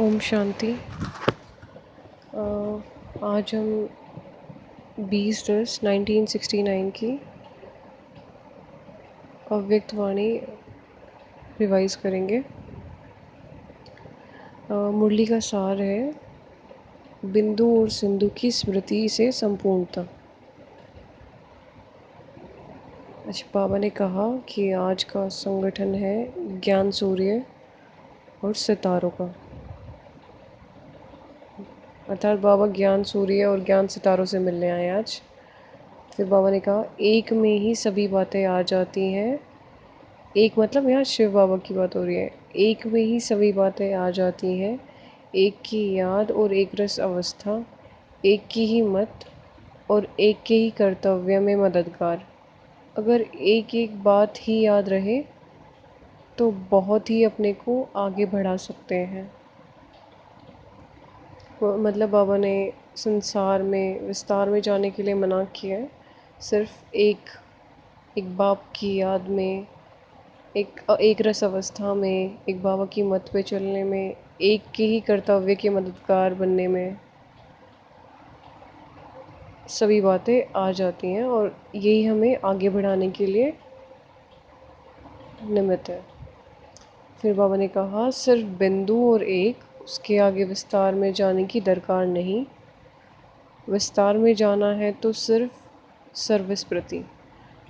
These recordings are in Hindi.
ओम शांति। आज हम 20/10/1969 की अव्यक्त वाणी रिवाइज करेंगे। मुरली का सार है बिंदु और सिंधु की स्मृति से संपूर्णता। अच्छा, बाबा ने कहा कि आज का संगठन है ज्ञान सूर्य और सितारों का, अर्थात बाबा ज्ञान सूर्य और ज्ञान सितारों से मिलने आए आज। फिर बाबा ने कहा एक में ही सभी बातें आ जाती हैं। एक मतलब यहाँ शिव बाबा की बात हो रही है। एक में ही सभी बातें आ जाती हैं, एक की याद और एक रस अवस्था, एक की ही मत और एक के ही कर्तव्य में मददगार। अगर एक एक बात ही याद रहे तो बहुत ही अपने को आगे बढ़ा सकते हैं। मतलब बाबा ने संसार में विस्तार में जाने के लिए मना किया है। सिर्फ एक बाप की याद में, एक रस अवस्था में, एक बाबा की मत पे चलने में, एक के ही कर्तव्य के मददगार बनने में सभी बातें आ जाती हैं और यही हमें आगे बढ़ाने के लिए निमित्त है। फिर बाबा ने कहा सिर्फ बिंदु और एक, उसके आगे विस्तार में जाने की दरकार नहीं। विस्तार में जाना है तो सिर्फ सर्वस्मृति।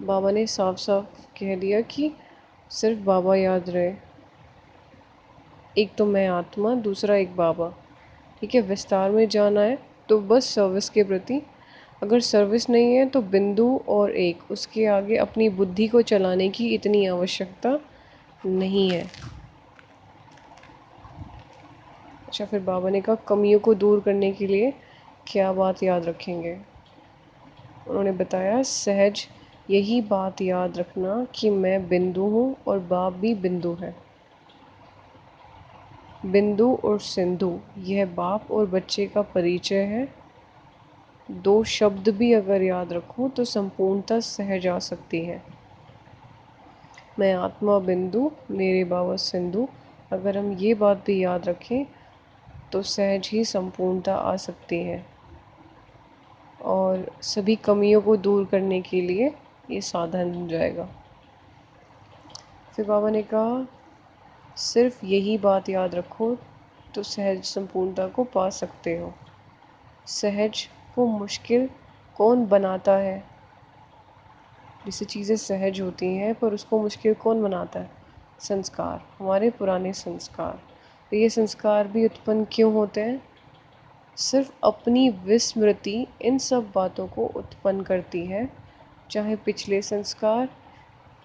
बाबा ने साफ साफ कह दिया कि सिर्फ बाबा याद रहे। एक तो मैं आत्मा, दूसरा एक बाबा। ठीक है, विस्तार में जाना है तो बस सर्विस के प्रति। अगर सर्विस नहीं है तो बिंदु और एक, उसके आगे अपनी बुद्धि को चलाने की इतनी आवश्यकता नहीं है। अच्छा, फिर बाबा ने कहा कमियों को दूर करने के लिए क्या बात याद रखेंगे। उन्होंने बताया सहज यही बात याद रखना कि मैं बिंदु हूँ और बाप भी बिंदु है। बिंदु और सिंधु यह बाप और बच्चे का परिचय है। दो शब्द भी अगर याद रखूं तो संपूर्णता सहज आ सकती है। मैं आत्मा बिंदु, मेरे बाबा सिंधु। अगर हम ये बात भी याद रखें तो सहज ही संपूर्णता आ सकती है और सभी कमियों को दूर करने के लिए ये साधन बन जाएगा। फिर बाबा ने कहा सिर्फ यही बात याद रखो तो सहज संपूर्णता को पा सकते हो। सहज को मुश्किल कौन बनाता है? जैसे चीज़ें सहज होती हैं पर उसको मुश्किल कौन बनाता है? संस्कार, हमारे पुराने संस्कार। तो ये संस्कार भी उत्पन्न क्यों होते हैं? सिर्फ अपनी विस्मृति इन सब बातों को उत्पन्न करती है, चाहे पिछले संस्कार,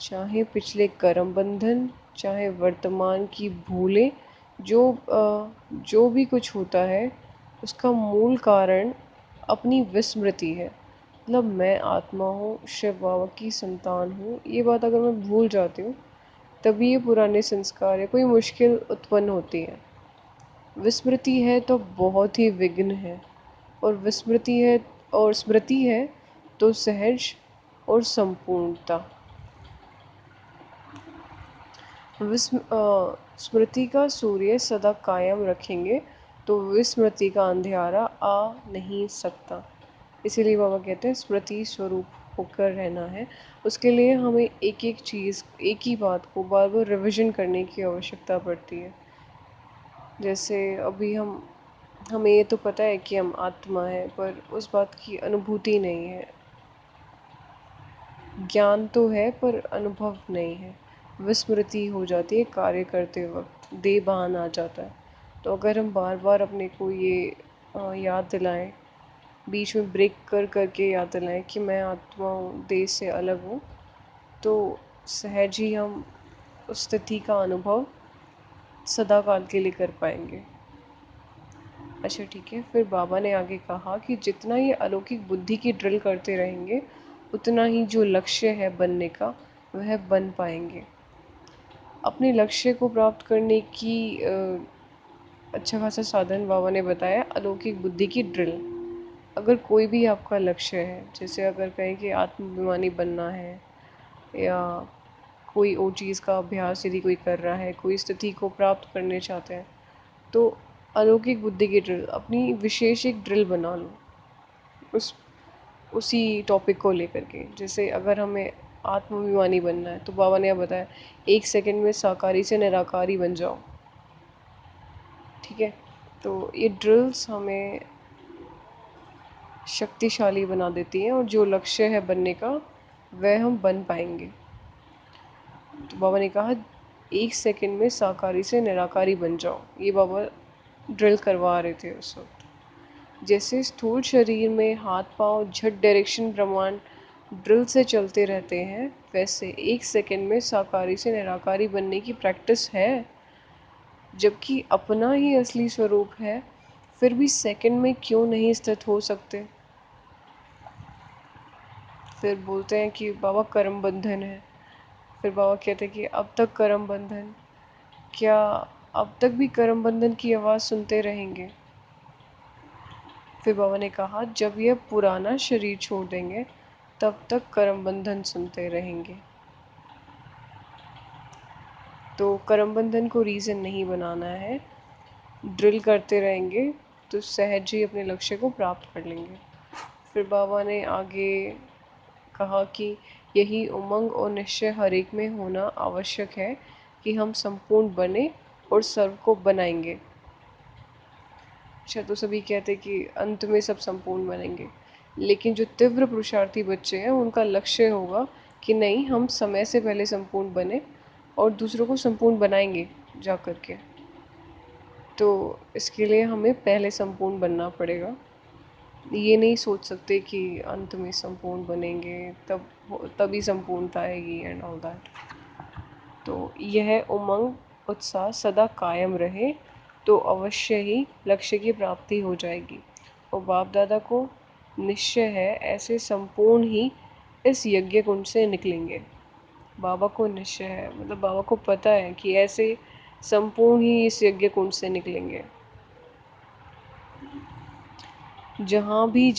चाहे पिछले कर्म बंधन, चाहे वर्तमान की भूलें। जो भी कुछ होता है उसका मूल कारण अपनी विस्मृति है। मतलब मैं आत्मा हूँ, शिव बाबा की संतान हूँ, ये बात अगर मैं भूल जाती हूँ तभी ये पुराने संस्कार है, कोई मुश्किल उत्पन्न होती है। विस्मृति है तो बहुत ही विघ्न है, और विस्मृति है और स्मृति है तो सहज और संपूर्णता। स्मृति का सूर्य सदा कायम रखेंगे तो विस्मृति का अंधियारा आ नहीं सकता। इसीलिए बाबा कहते हैं स्मृति स्वरूप होकर रहना है। उसके लिए हमें एक एक चीज़, एक ही बात को बार बार रिविज़न करने की आवश्यकता पड़ती है। जैसे अभी हमें ये तो पता है कि हम आत्मा है, पर उस बात की अनुभूति नहीं है। ज्ञान तो है पर अनुभव नहीं है। विस्मृति हो जाती है कार्य करते वक्त, देभान आ जाता है। तो अगर हम बार बार अपने को ये याद दिलाएं, बीच में ब्रेक कर करके याद दिलाएं कि मैं आत्मा हूँ, देह से अलग हूँ, तो सहज ही हम उस स्थिति का अनुभव सदा काल के लिए कर पाएंगे। अच्छा ठीक है, फिर बाबा ने आगे कहा कि जितना ये अलौकिक बुद्धि की ड्रिल करते रहेंगे उतना ही जो लक्ष्य है बनने का वह बन पाएंगे। अपने लक्ष्य को प्राप्त करने की अच्छा खासा साधन बाबा ने बताया, अलौकिक बुद्धि की ड्रिल। अगर कोई भी आपका लक्ष्य है, जैसे अगर कहें कि आत्माभिमानी बनना है या कोई और चीज़ का अभ्यास यदि कोई कर रहा है, कोई स्थिति को प्राप्त करने चाहते हैं, तो अलौकिक बुद्धि की ड्रिल, अपनी विशेष एक ड्रिल बना लो उस उसी टॉपिक को लेकर के। जैसे अगर हमें आत्माभिमानी बनना है तो बाबा ने यह बताया 1 सेकंड में साकारी से निराकारी बन जाओ। ठीक है, तो ये ड्रिल्स हमें शक्तिशाली बना देती हैं और जो लक्ष्य है बनने का वह हम बन पाएंगे। तो बाबा ने कहा 1 सेकंड में साकारी से निराकारी बन जाओ, ये बाबा ड्रिल करवा रहे थे उस वक्त। जैसे स्थूल शरीर में हाथ पांव झट डायरेक्शन ब्रह्मांड ड्रिल से चलते रहते हैं, वैसे 1 सेकंड में साकारी से निराकारी बनने की प्रैक्टिस है। जबकि अपना ही असली स्वरूप है, फिर भी सेकंड में क्यों नहीं स्थित हो सकते। फिर बोलते हैं कि बाबा कर्म बंधन है। फिर बाबा कहते हैं कि अब तक कर्म बंधन, क्या अब तक भी कर्म बंधन की आवाज़ सुनते रहेंगे। फिर बाबा ने कहा जब यह पुराना शरीर छोड़ देंगे तब तक कर्म बंधन सुनते रहेंगे। तो कर्म बंधन को रीज़न नहीं बनाना है, ड्रिल करते रहेंगे तो सहज ही अपने लक्ष्य को प्राप्त कर लेंगे। फिर बाबा ने आगे कहा कि यही उमंग और निश्चय हर एक में होना आवश्यक है कि हम संपूर्ण बने और सर्व को बनाएंगे। अच्छा, तो सभी कहते कि अंत में सब संपूर्ण बनेंगे, लेकिन जो तीव्र पुरुषार्थी बच्चे हैं उनका लक्ष्य होगा कि नहीं, हम समय से पहले संपूर्ण बने और दूसरों को संपूर्ण बनाएंगे जा कर के। तो इसके लिए हमें पहले संपूर्ण बनना पड़ेगा। ये नहीं सोच सकते कि अंत में संपूर्ण बनेंगे तभी संपूर्णता आएगी एंड ऑल दैट। तो यह उमंग उत्साह सदा कायम रहे तो अवश्य ही लक्ष्य की प्राप्ति हो जाएगी। और बाप दादा को निश्चय है ऐसे संपूर्ण ही इस यज्ञ कुंड से निकलेंगे। बाबा को निश्चय है, मतलब बाबा को पता है कि ऐसे संपूर्ण ही इस यज्ञ कुंड से निकलेंगे। जहाँ भी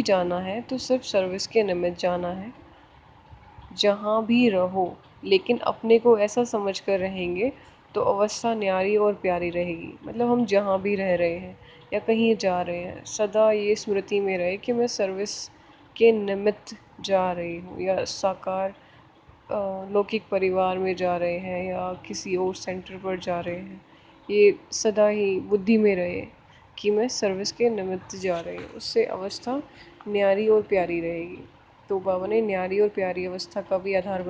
जाना है तो सिर्फ सर्विस के निमित्त जाना है। जहाँ भी रहो लेकिन अपने को ऐसा समझ कर रहेंगे तो अवस्था न्यारी और प्यारी रहेगी। मतलब हम जहाँ भी रह रहे हैं या कहीं जा रहे हैं, सदा ये स्मृति में रहे कि मैं सर्विस के निमित्त जा रही हूँ, या साकार लौकिक परिवार में जा रहे हैं या किसी और सेंटर पर जा रहे हैं। ये सदा ही बुद्धि में रहे कि मैं सर्विस के निमित्त जा रही हूँ, उससे अवस्था न्यारी और प्यारी रहेगी। तो बाबा ने न्यारी और प्यारी अवस्था का भी आधार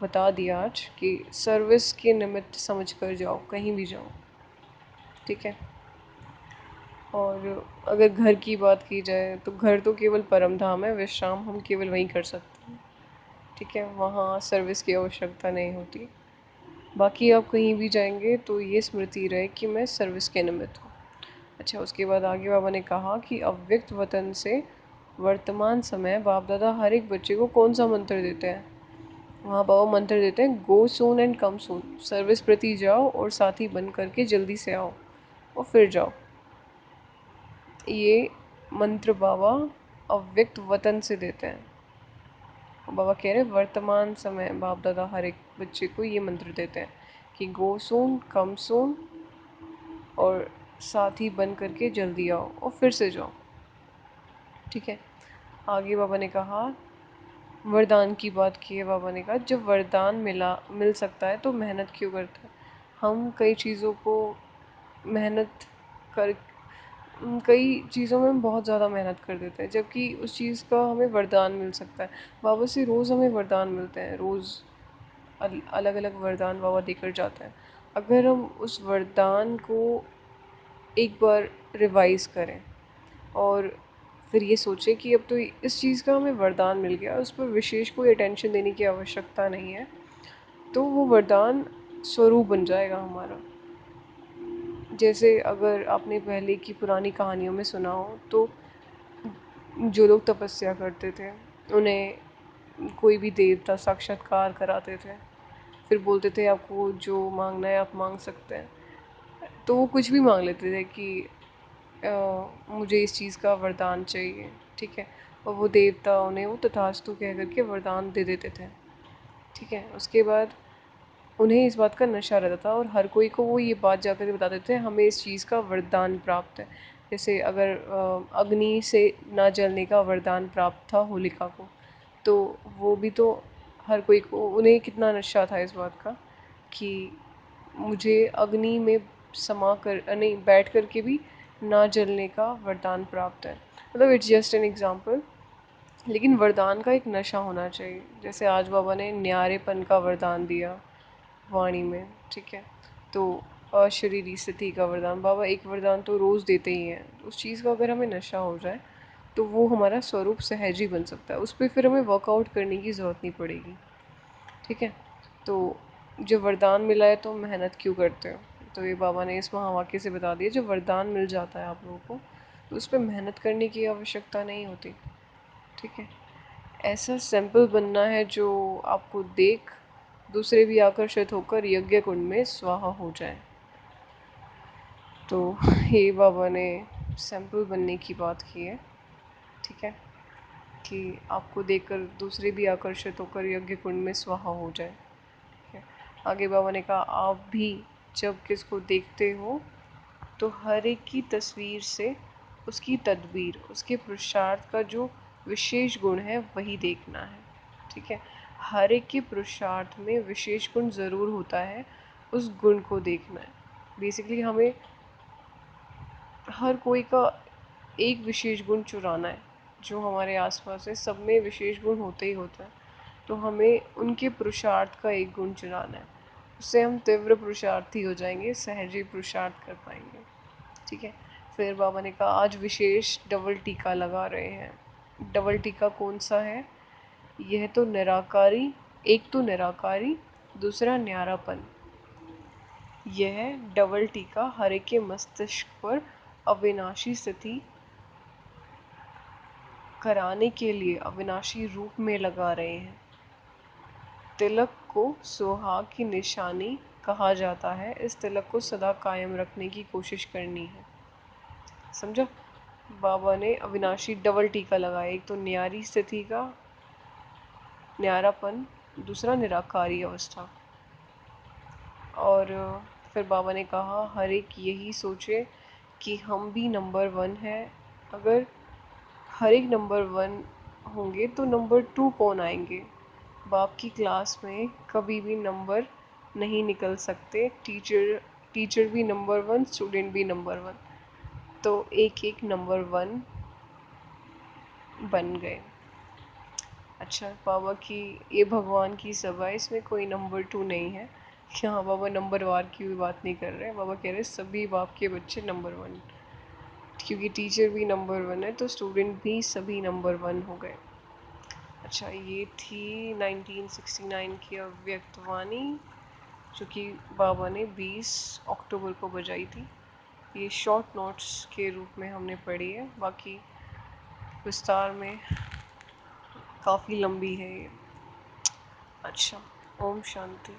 बता दिया आज कि सर्विस के निमित्त समझ कर जाओ, कहीं भी जाओ। ठीक है। और अगर घर की बात की जाए तो घर तो केवल परम धाम है, विश्राम हम केवल वहीं कर सकते हैं। ठीक है, वहाँ सर्विस की आवश्यकता नहीं होती। बाकी आप कहीं भी जाएंगे तो ये स्मृति रहे कि मैं सर्विस के निमित्त हूँ। अच्छा, उसके बाद आगे बाबा ने कहा कि अव्यक्त वतन से वर्तमान समय बाप दादा हर एक बच्चे को कौन सा मंत्र देते हैं। वहाँ बाबा मंत्र देते हैं गो soon and come soon, service प्रति जाओ और साथी बन करके जल्दी से आओ और फिर जाओ। ये मंत्र बाबा अव्यक्त वतन से देते हैं। बाबा कह रहे वर्तमान समय बाप दादा हर एक बच्चे को ये मंत्र देते हैं कि गो सून कम सून और साथी बन करके जल्दी आओ और फिर से जाओ। ठीक है। आगे बाबा ने कहा वरदान की बात की है। बाबा ने कहा जब वरदान मिल सकता है तो मेहनत क्यों करता है। हम कई चीज़ों को मेहनत कर कई चीज़ों में हम बहुत ज़्यादा मेहनत कर देते हैं, जबकि उस चीज़ का हमें वरदान मिल सकता है। बाबा से रोज़ हमें वरदान मिलते हैं, रोज़ अलग अलग वरदान बाबा देकर जाते हैं। अगर हम उस वरदान को एक बार रिवाइज़ करें और फिर ये सोचें कि अब तो इस चीज़ का हमें वरदान मिल गया, उस पर विशेष कोई अटेंशन देने की आवश्यकता नहीं है, तो वो वरदान स्वरूप बन जाएगा हमारा। जैसे अगर आपने पहले की पुरानी कहानियों में सुना हो तो जो लोग तपस्या करते थे उन्हें कोई भी देवता साक्षात्कार कराते थे, फिर बोलते थे आपको जो मांगना है आप मांग सकते हैं। तो वो कुछ भी मांग लेते थे कि मुझे इस चीज़ का वरदान चाहिए। ठीक है, और वो देवता उन्हें वो तथास्तु कह करके वरदान दे देते थे। ठीक है, उसके बाद उन्हें इस बात का नशा रहता था और हर कोई को वो ये बात जाकर के बताते थे हमें इस चीज़ का वरदान प्राप्त है। जैसे अगर अग्नि से ना जलने का वरदान प्राप्त था होलिका को, तो वो भी तो हर कोई को, उन्हें कितना नशा था इस बात का कि मुझे अग्नि में समा कर नहीं बैठ कर के भी ना जलने का वरदान प्राप्त है। मतलब इट्स जस्ट एन एग्जाम्पल। लेकिन वरदान का एक नशा होना चाहिए। जैसे आज बाबा ने न्यारेपन का वरदान दिया वाणी में, ठीक है। तो अशरीरी स्थिति का वरदान, बाबा एक वरदान तो रोज़ देते ही हैं। उस चीज़ का अगर हमें नशा हो जाए तो वो हमारा स्वरूप सहज ही बन सकता है, उस पर फिर हमें वर्कआउट करने की ज़रूरत नहीं पड़ेगी, ठीक है। तो जब वरदान मिला है तो मेहनत क्यों करते हो? तो ये बाबा ने इस महावाक्य से बता दिया, जब वरदान मिल जाता है आप लोगों को तो उस पर मेहनत करने की आवश्यकता नहीं होती, ठीक है। ऐसा सैंपल बनना है जो आपको देख दूसरे भी आकर्षित होकर यज्ञ कुंड में स्वाहा हो जाए। तो ये बाबा ने सैंपल बनने की बात की है, ठीक है, कि आपको देखकर दूसरे भी आकर्षित होकर यज्ञ कुंड में स्वाहा हो जाए, ठीक है। आगे बाबा ने कहा आप भी जब किसको देखते हो तो हर एक की तस्वीर से उसकी तदबीर, उसके पुरुषार्थ का जो विशेष गुण है वही देखना है, ठीक है। हर एक के पुरुषार्थ में विशेष गुण ज़रूर होता है, उस गुण को देखना है। बेसिकली हमें हर कोई का एक विशेष गुण चुराना है। जो हमारे आसपास है सब में विशेष गुण होते ही होता है, तो हमें उनके पुरुषार्थ का एक गुण चुराना है। उससे हम तीव्र पुरुषार्थी हो जाएंगे, सहज ही पुरुषार्थ कर पाएंगे, ठीक है। फिर बाबा ने कहा आज विशेष डबल टीका लगा रहे हैं। डबल टीका कौन सा है? यह तो निराकारी, एक तो निराकारी, दूसरा न्यारापन। यह डबल टीका हर एक के मस्तिष्क पर अविनाशी स्थिति कराने के लिए अविनाशी रूप में लगा रहे हैं। तिलक को सुहाग की निशानी कहा जाता है। इस तिलक को सदा कायम रखने की कोशिश करनी है। समझा? बाबा ने अविनाशी डबल टीका लगाया, एक तो न्यारी स्थिति का न्यारापन, दूसरा निराकारी अवस्था। और फिर बाबा ने कहा हर एक यही सोचे कि हम भी नंबर 1 है। अगर हर एक नंबर 1 होंगे तो नंबर 2 कौन आएंगे? बाप की क्लास में कभी भी नंबर नहीं निकल सकते। टीचर भी नंबर 1, स्टूडेंट भी नंबर 1, तो एक एक नंबर 1 बन गए। अच्छा, बाबा की ये भगवान की सभा है, इसमें कोई नंबर 2 नहीं है। यहाँ बाबा नंबर वार की भी बात नहीं कर रहे। बाबा कह रहे सभी बाप के बच्चे नंबर 1, क्योंकि टीचर भी नंबर 1 है तो स्टूडेंट भी सभी नंबर 1 हो गए। अच्छा, ये थी 1969 की अव्यक्तवाणी, जो कि बाबा ने 20 अक्टूबर को बजाई थी। ये शॉर्ट नोट्स के रूप में हमने पढ़ी है, बाकी विस्तार में काफ़ी लंबी है ये। अच्छा, ओम शांति।